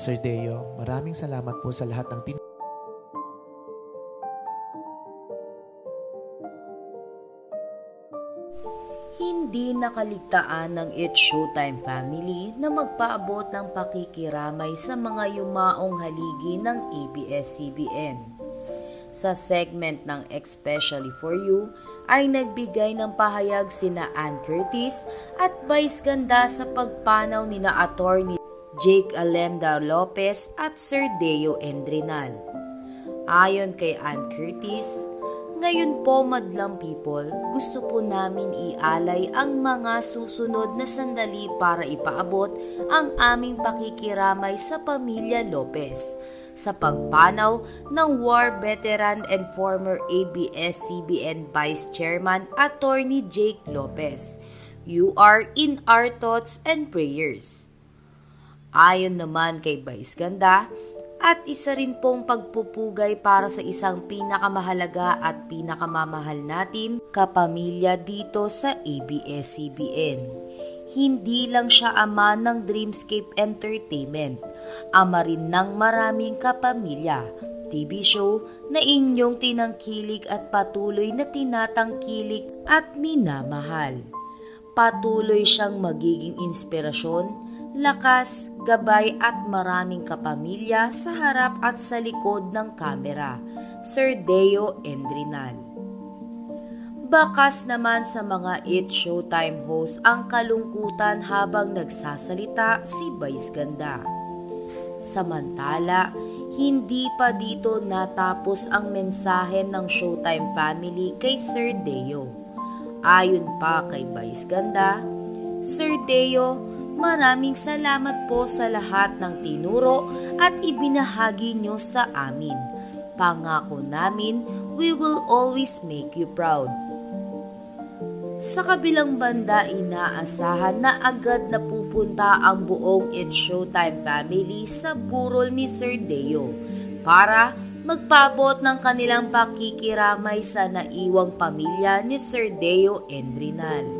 Sir Deo, maraming salamat po sa lahat ng Hindi nakaligtaan ng It's Showtime family na magpaabot ng pakikiramay sa mga yumaong haligi ng ABS-CBN. Sa segment ng Especially For You ay nagbigay ng pahayag sina Ann Curtis at Vice Ganda sa pagpanaw nina Attorney Jake Alemda Lopez at Sir Deo Endrinal. Ayon kay Ann Curtis, ngayon po madlang people, gusto po namin ialay ang mga susunod na sandali para ipaabot ang aming pakikiramay sa pamilya Lopez sa pagpanaw ng war veteran and former ABS-CBN Vice Chairman Attorney Jake Lopez. You are in our thoughts and prayers. Ayon naman kay Vice Ganda, at isa rin pong pagpupugay para sa isang pinakamahalaga at pinakamamahal natin kapamilya dito sa ABS-CBN. Hindi lang siya ama ng Dreamscape Entertainment, ama rin ng maraming kapamilya, TV show na inyong tinangkilik at patuloy na tinatangkilik at minamahal. Patuloy siyang magiging inspirasyon, lakas, gabay at maraming kapamilya sa harap at sa likod ng kamera, Sir Deo Endrinal. Bakas naman sa mga It's Showtime host ang kalungkutan habang nagsasalita si Vice Ganda. Samantala, hindi pa dito natapos ang mensahe ng Showtime family kay Sir Deo. Ayon pa kay Vice Ganda, Sir Deo, maraming salamat po sa lahat ng tinuro at ibinahagi nyo sa amin. Pangako namin, we will always make you proud. Sa kabilang banda, inaasahan na agad na pupunta ang buong It's Showtime family sa burol ni Sir Deo para magpaabot ng kanilang pakikiramay sa naiwang pamilya ni Sir Deo Endrinal.